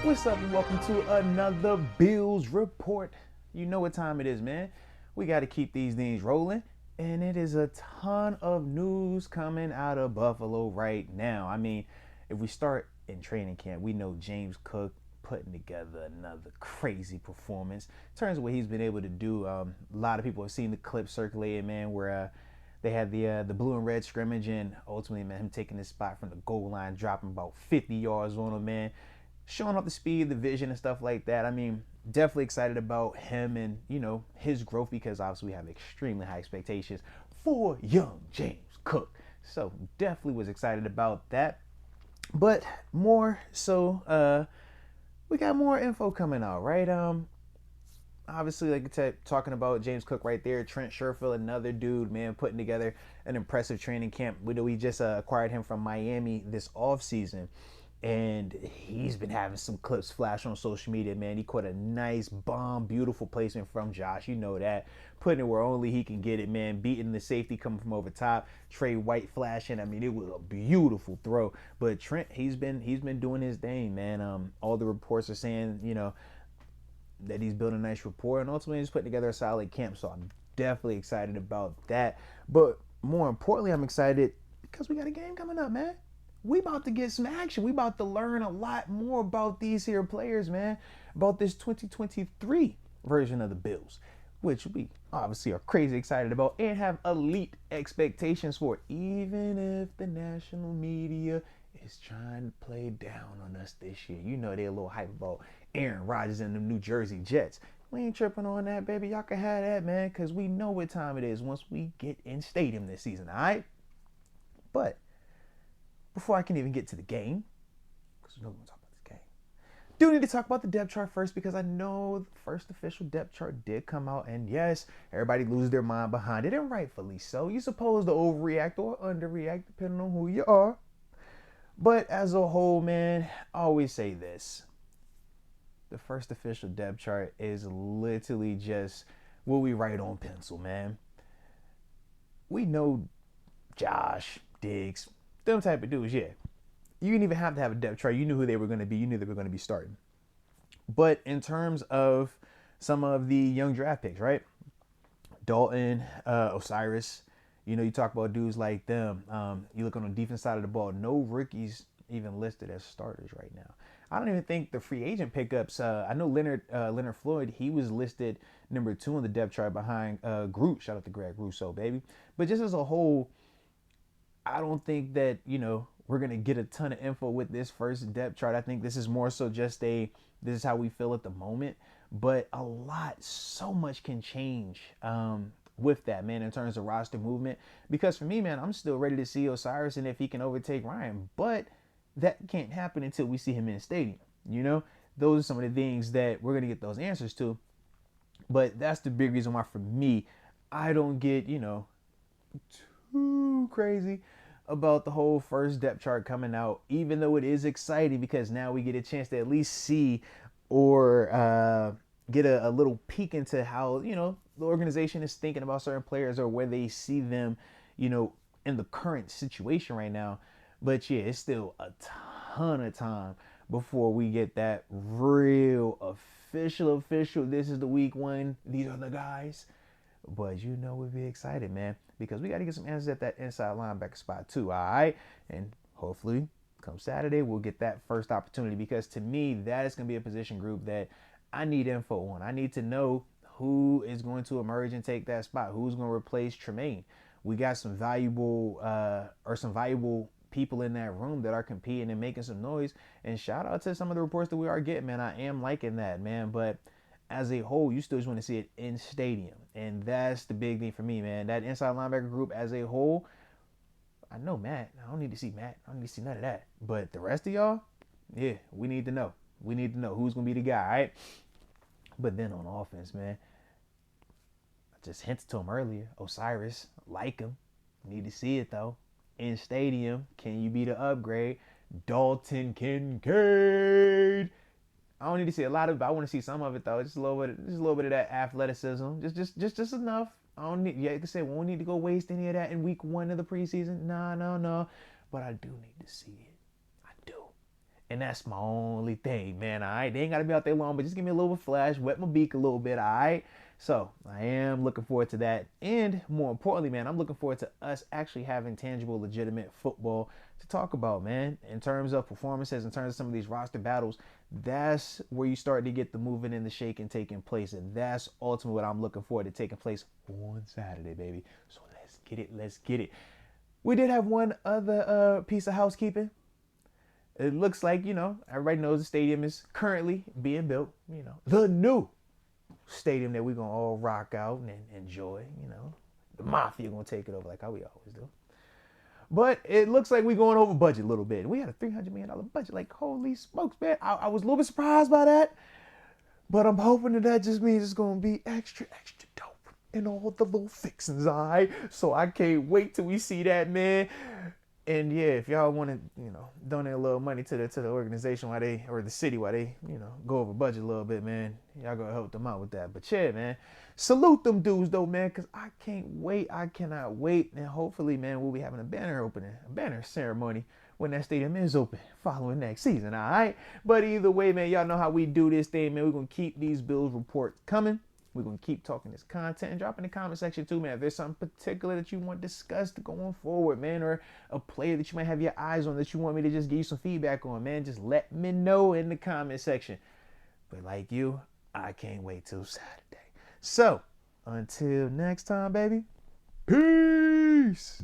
What's up and welcome to another Bills Report. You know what time it is, man. We got to keep these things rolling. And it is a ton of news coming out of Buffalo right now. I mean, if we start in training camp, we know James Cook putting together another crazy performance. In terms of what he's been able to do, a lot of people have seen the clip circulated, man, where they had the blue and red scrimmage, and ultimately, man, him taking this spot from the goal line, dropping about 50 yards on him, man, showing off the speed, the vision, and stuff like that. I mean, definitely excited about him and his growth, because obviously we have extremely high expectations for young James Cook. So definitely was excited about that. But more so, we got more info coming out, right? Obviously, like I said, talking about James Cook right there, Trent Sherfield, another dude, man, putting together an impressive training camp. We just acquired him from Miami this offseason, and he's been having some clips flash on social media, man. He caught a nice bomb, beautiful placement from Josh. You know that. Putting it where only he can get it, man. Beating the safety coming from over top. Trey White flashing. I mean, it was a beautiful throw. But Trent, he's been doing his thing, man. All the reports are saying, that he's building a nice rapport, and ultimately he's putting together a solid camp. So I'm definitely excited about that. But more importantly, I'm excited because we got a game coming up, man. We about to get some action. We about to learn a lot more about these here players, man. About this 2023 version of the Bills, which we obviously are crazy excited about and have elite expectations for, even if the national media is trying to play down on us this year. You know they're a little hype about Aaron Rodgers and the New Jersey Jets. We ain't tripping on that, baby. Y'all can have that, man, because we know what time it is once we get in stadium this season, all right? But before I can even get to the game, because we're not going to talk about this game, do need to talk about the depth chart first, because I know the first official depth chart did come out, and yes, everybody loses their mind behind it, and rightfully so. You're supposed to overreact or underreact depending on who you are. But as a whole, man, I always say this. The first official depth chart is literally just what we write on pencil, man. We know Josh, Diggs, them type of dudes, yeah. You didn't even have to have a depth chart. You knew who they were going to be. You knew they were going to be starting. But in terms of some of the young draft picks, right? Dalton, Osiris, you talk about dudes like them. You look on the defense side of the ball, no rookies even listed as starters right now. I don't even think the free agent pickups. I know Leonard Floyd. He was listed number 2 on the depth chart behind Groot. Shout out to Greg Rousseau, baby. But just as a whole, I don't think that we're gonna get a ton of info with this first depth chart. I think this is more so just this is how we feel at the moment. But so much can change with that, man, in terms of roster movement. Because for me, man, I'm still ready to see Osiris and if he can overtake Ryan. But that can't happen until we see him in the stadium. Those are some of the things that we're gonna get those answers to. But that's the big reason why, for me, I don't get too crazy about the whole first depth chart coming out, even though it is exciting because now we get a chance to at least see or get a little peek into how the organization is thinking about certain players or where they see them in the current situation right now. But yeah, it's still a ton of time before we get that real official this is the week 1, these are the guys. But we'll be excited, man, because we got to get some answers at that inside linebacker spot too, all right? And hopefully come Saturday we'll get that first opportunity, because to me that is going to be a position group that I need info on. I need to know who is going to emerge and take that spot, who's going to replace Tremaine. We got some valuable people in that room that are competing and making some noise. And shout out to some of the reports that we are getting, man. I am liking that, man. But as a whole, you still just want to see it in stadium. And that's the big thing for me, man. That inside linebacker group as a whole, I know Matt. I don't need to see Matt. I don't need to see none of that. But the rest of y'all, yeah, we need to know. We need to know who's going to be the guy, all right? But then on offense, man, I just hinted to him earlier. Osiris, like him. Need to see it, though. In stadium, can you be the upgrade? Dalton Kincaid. I don't need to see a lot of it, but I want to see some of it though. Just a little bit of that athleticism. Just enough. I don't need. Yeah, like I said, we won't need to go waste any of that in week 1 of the preseason. No. But I do need to see it. I do. And that's my only thing, man. All right, they ain't gotta be out there long, but just give me a little flash, wet my beak a little bit. All right. So I am looking forward to that, and more importantly, man, I'm looking forward to us actually having tangible, legitimate football to talk about, man. In terms of performances, in terms of some of these roster battles, that's where you start to get the moving and the shaking taking place, and that's ultimately what I'm looking forward to taking place on Saturday, baby. So let's get it. Let's get it. We did have one other piece of housekeeping. It looks like, everybody knows the stadium is currently being built. The new stadium that we're going to all rock out and enjoy. The Mafia going to take it over like how we always do. But it looks like we're going over budget a little bit. We had a $300 million budget. Like, holy smokes, man. I was a little bit surprised by that. But I'm hoping that just means it's going to be extra, extra dope. And all the little fixings, all right? So I can't wait till we see that, man. And yeah, if y'all want to, donate a little money to the organization or the city while they, go over budget a little bit, man, y'all gonna help them out with that. But yeah, man, salute them dudes though, man, because I can't wait. I cannot wait. And hopefully, man, we'll be having a banner ceremony when that stadium is open following next season, all right? But either way, man, y'all know how we do this thing, man. We're gonna keep these Bills reports coming. We're going to keep talking this content and drop in the comment section too, man. If there's something particular that you want discussed going forward, man, or a player that you might have your eyes on that you want me to just give you some feedback on, man, just let me know in the comment section. But like you, I can't wait till Saturday. So, until next time, baby, peace.